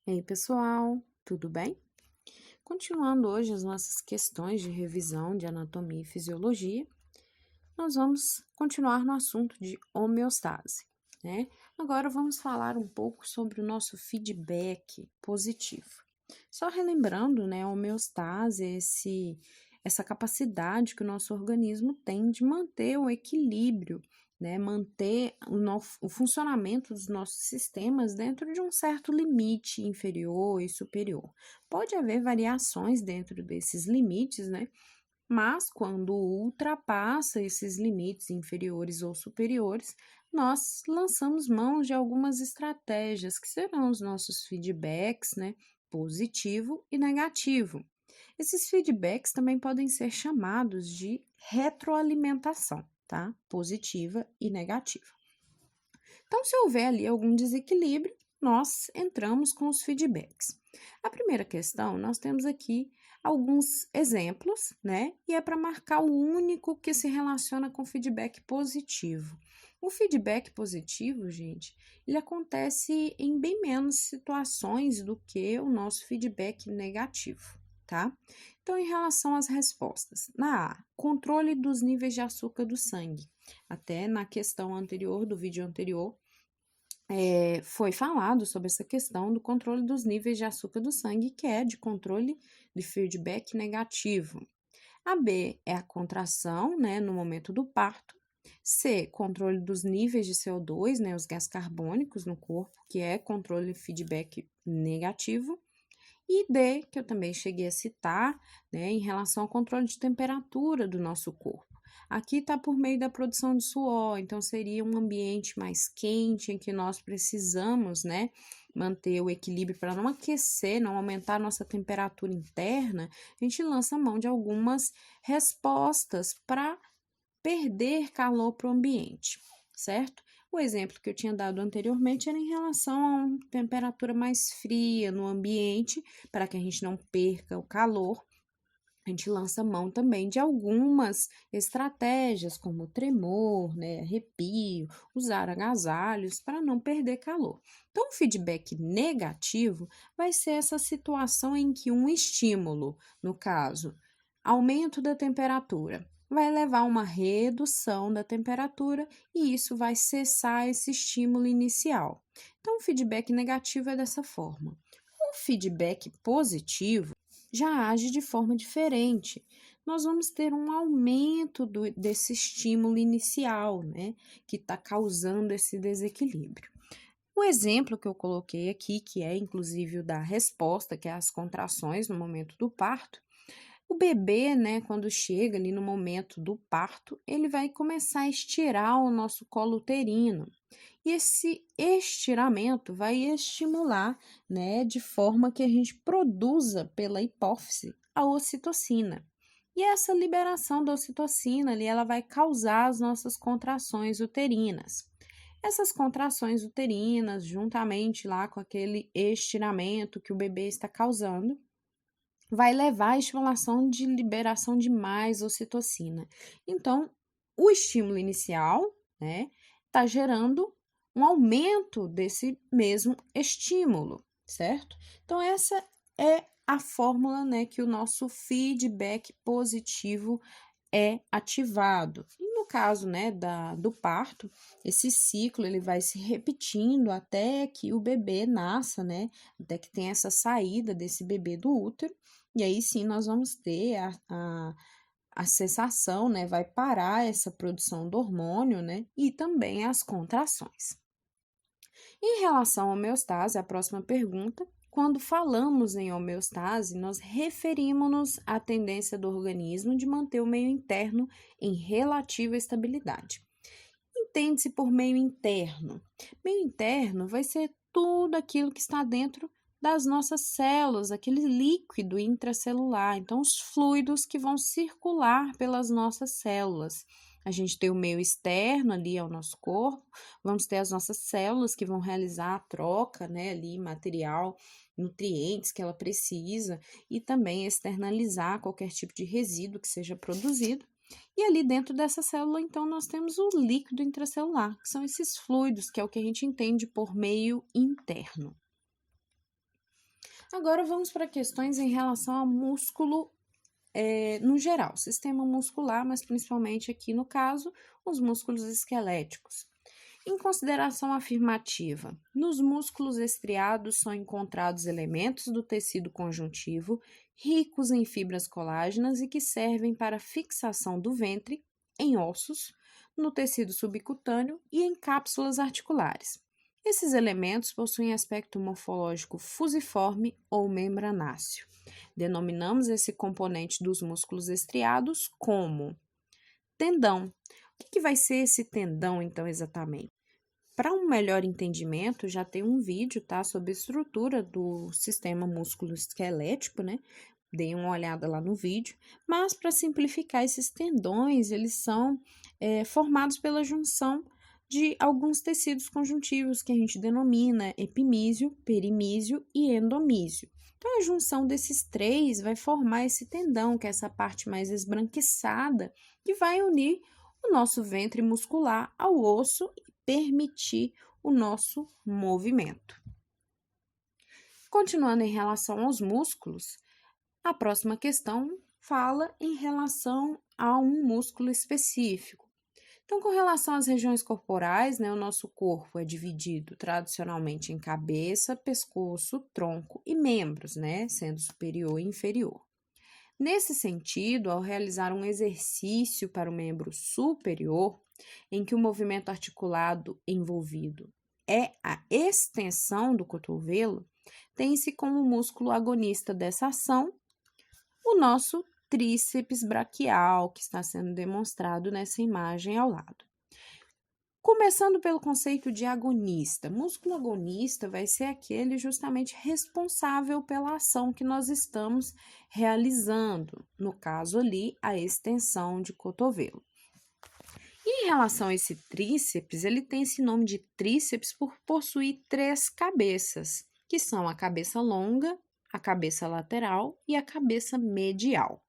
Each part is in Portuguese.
E aí, pessoal, tudo bem? Continuando hoje as nossas questões de revisão de anatomia e fisiologia, nós vamos continuar no assunto de homeostase, né? Agora vamos falar um pouco sobre o nosso feedback positivo. Só relembrando, né, a homeostase é essa capacidade que o nosso organismo tem de manter o equilíbrio, né, manter o funcionamento dos nossos sistemas dentro de um certo limite inferior e superior. Pode haver variações dentro desses limites, né? Mas quando ultrapassa esses limites inferiores ou superiores, nós lançamos mão de algumas estratégias que serão os nossos feedbacks, né? Positivo e negativo. Esses feedbacks também podem ser chamados de retroalimentação, tá? Positiva e negativa. Então, se houver ali algum desequilíbrio, nós entramos com os feedbacks. A primeira questão, nós temos aqui alguns exemplos, né? E é para marcar o único que se relaciona com feedback positivo. O feedback positivo, gente, ele acontece em bem menos situações do que o nosso feedback negativo, tá? Então, em relação às respostas, na A, controle dos níveis de açúcar do sangue. Até na questão anterior, do vídeo anterior, foi falado sobre essa questão do controle dos níveis de açúcar do sangue, que é de controle de feedback negativo. A B é a contração, né, no momento do parto. C, controle dos níveis de CO2, né, os gases carbônicos no corpo, que é controle de feedback negativo. E D, que eu também cheguei a citar, né, em relação ao controle de temperatura do nosso corpo. Aqui está por meio da produção de suor, então seria um ambiente mais quente em que nós precisamos, né, manter o equilíbrio para não aquecer, não aumentar a nossa temperatura interna. A gente lança mão de algumas respostas para perder calor para o ambiente, certo? O exemplo que eu tinha dado anteriormente era em relação a uma temperatura mais fria no ambiente, para que a gente não perca o calor. A gente lança mão também de algumas estratégias, como tremor, né, arrepio, usar agasalhos para não perder calor. Então, o feedback negativo vai ser essa situação em que um estímulo, no caso, aumento da temperatura, vai levar a uma redução da temperatura e isso vai cessar esse estímulo inicial. Então, o feedback negativo é dessa forma. O feedback positivo já age de forma diferente. Nós vamos ter um aumento desse estímulo inicial, né, que está causando esse desequilíbrio. O exemplo que eu coloquei aqui, que é inclusive o da resposta, que é as contrações no momento do parto, o bebê, né, quando chega ali no momento do parto, ele vai começar a estirar o nosso colo uterino. E esse estiramento vai estimular, né, de forma que a gente produza pela hipófise a ocitocina. E essa liberação da ocitocina ali, ela vai causar as nossas contrações uterinas. Essas contrações uterinas, juntamente lá com aquele estiramento que o bebê está causando, vai levar à estimulação de liberação de mais ocitocina. Então, o estímulo inicial, né, está gerando um aumento desse mesmo estímulo, certo? Então, essa é a fórmula, né, que o nosso feedback positivo é ativado. E no caso, né, do parto, esse ciclo ele vai se repetindo até que o bebê nasça, né, até que tenha essa saída desse bebê do útero, e aí sim nós vamos ter a cessação, né, vai parar essa produção do hormônio, né, e também as contrações. Em relação à homeostase, a próxima pergunta: quando falamos em homeostase, nós referimos-nos à tendência do organismo de manter o meio interno em relativa estabilidade. Entende-se por meio interno. Meio interno vai ser tudo aquilo que está dentro das nossas células, aquele líquido intracelular, então os fluidos que vão circular pelas nossas células. A gente tem o meio externo ali ao nosso corpo, vamos ter as nossas células que vão realizar a troca, né, ali, material, nutrientes que ela precisa e também externalizar qualquer tipo de resíduo que seja produzido. E ali dentro dessa célula, então, nós temos o líquido intracelular, que são esses fluidos, que é o que a gente entende por meio interno. Agora vamos para questões em relação ao músculo no geral, sistema muscular, mas principalmente aqui no caso, os músculos esqueléticos. Em consideração afirmativa, nos músculos estriados são encontrados elementos do tecido conjuntivo ricos em fibras colágenas e que servem para fixação do ventre em ossos, no tecido subcutâneo e em cápsulas articulares. Esses elementos possuem aspecto morfológico fusiforme ou membranáceo. Denominamos esse componente dos músculos estriados como tendão. O que vai ser esse tendão, então, exatamente? Para um melhor entendimento, já tem um vídeo, tá, sobre a estrutura do sistema músculo-esquelético, né? Deem uma olhada lá no vídeo. Mas, para simplificar, esses tendões, eles são formados pela junção de alguns tecidos conjuntivos que a gente denomina epimísio, perimísio e endomísio. Então, a junção desses três vai formar esse tendão, que é essa parte mais esbranquiçada, que vai unir o nosso ventre muscular ao osso e permitir o nosso movimento. Continuando em relação aos músculos, a próxima questão fala em relação a um músculo específico. Então, com relação às regiões corporais, né, o nosso corpo é dividido tradicionalmente em cabeça, pescoço, tronco e membros, né, sendo superior e inferior. Nesse sentido, ao realizar um exercício para o membro superior, em que o movimento articulado envolvido é a extensão do cotovelo, tem-se como músculo agonista dessa ação o nosso tríceps braquial, que está sendo demonstrado nessa imagem ao lado. Começando pelo conceito de agonista. Músculo agonista vai ser aquele justamente responsável pela ação que nós estamos realizando, no caso ali, a extensão de cotovelo. E em relação a esse tríceps, ele tem esse nome de tríceps por possuir três cabeças, que são a cabeça longa, a cabeça lateral e a cabeça medial.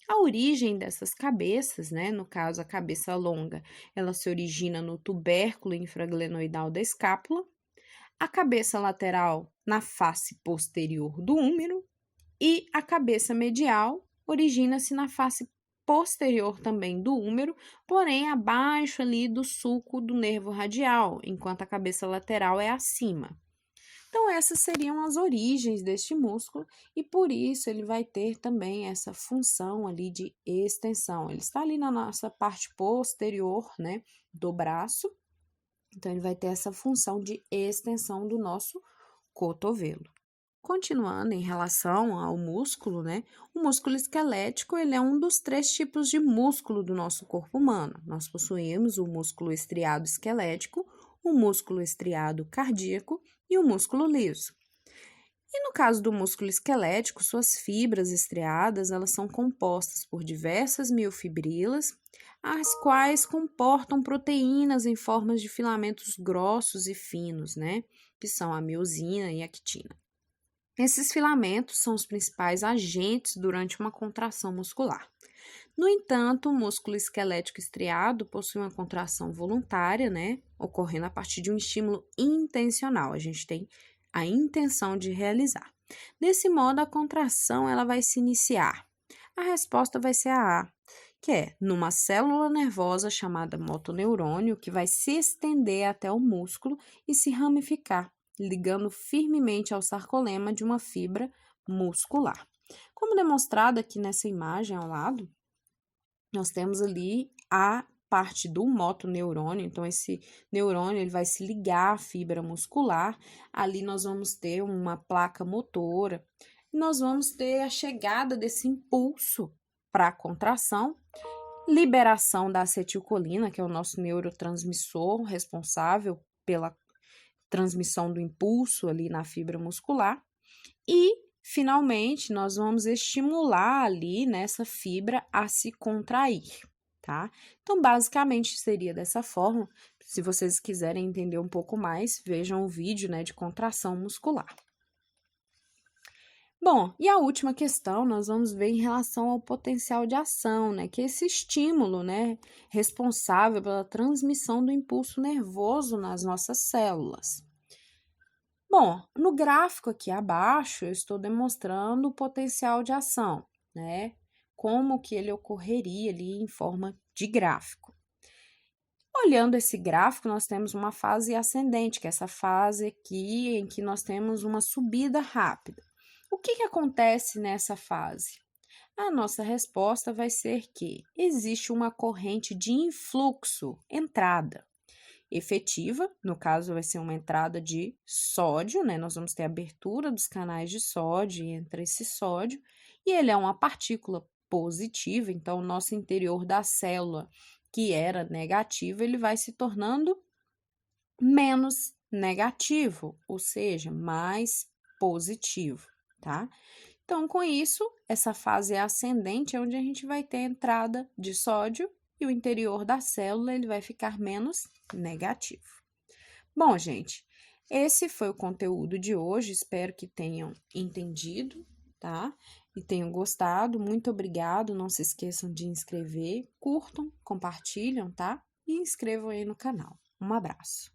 A origem dessas cabeças, né, no caso a cabeça longa, ela se origina no tubérculo infraglenoidal da escápula, a cabeça lateral na face posterior do húmero e a cabeça medial origina-se na face posterior também do húmero, porém abaixo ali do sulco do nervo radial, enquanto a cabeça lateral é acima. Então, essas seriam as origens deste músculo e por isso ele vai ter também essa função ali de extensão. Ele está ali na nossa parte posterior, né, do braço. Então, ele vai ter essa função de extensão do nosso cotovelo. Continuando em relação ao músculo, né, o músculo esquelético, ele é um dos três tipos de músculo do nosso corpo humano. Nós possuímos o músculo estriado esquelético, o músculo estriado cardíaco e o músculo liso. E no caso do músculo esquelético, suas fibras estriadas, elas são compostas por diversas miofibrilas, as quais comportam proteínas em formas de filamentos grossos e finos, né, que são a miosina e a actina. Esses filamentos são os principais agentes durante uma contração muscular. No entanto, o músculo esquelético estriado possui uma contração voluntária, né, ocorrendo a partir de um estímulo intencional. A gente tem a intenção de realizar. Desse modo, a contração ela vai se iniciar. A resposta vai ser a A, que é numa célula nervosa chamada motoneurônio, que vai se estender até o músculo e se ramificar, ligando firmemente ao sarcolema de uma fibra muscular. Como demonstrado aqui nessa imagem ao lado, nós temos ali a parte do motoneurônio, então esse neurônio ele vai se ligar à fibra muscular, ali nós vamos ter uma placa motora, e nós vamos ter a chegada desse impulso para a contração, liberação da acetilcolina, que é o nosso neurotransmissor responsável pela transmissão do impulso ali na fibra muscular, e finalmente, nós vamos estimular ali nessa fibra a se contrair, tá? Então, basicamente, seria dessa forma. Se vocês quiserem entender um pouco mais, vejam o vídeo, né, de contração muscular. Bom, e a última questão nós vamos ver em relação ao potencial de ação, né, que é esse estímulo, né, responsável pela transmissão do impulso nervoso nas nossas células. Bom, no gráfico aqui abaixo, eu estou demonstrando o potencial de ação, né? Como que ele ocorreria ali em forma de gráfico. Olhando esse gráfico, nós temos uma fase ascendente, que é essa fase aqui em que nós temos uma subida rápida. O que acontece nessa fase? A nossa resposta vai ser que existe uma corrente de influxo, entrada efetiva, no caso vai ser uma entrada de sódio, né? Nós vamos ter abertura dos canais de sódio e entra esse sódio, e ele é uma partícula positiva, então o nosso interior da célula, que era negativo, ele vai se tornando menos negativo, ou seja, mais positivo, tá? Então, com isso, essa fase ascendente é onde a gente vai ter a entrada de sódio e o interior da célula ele vai ficar menos negativo. Bom, gente, esse foi o conteúdo de hoje. Espero que tenham entendido, tá? E tenham gostado. Muito obrigado. Não se esqueçam de inscrever, curtam, compartilham, tá? E inscrevam aí no canal. Um abraço.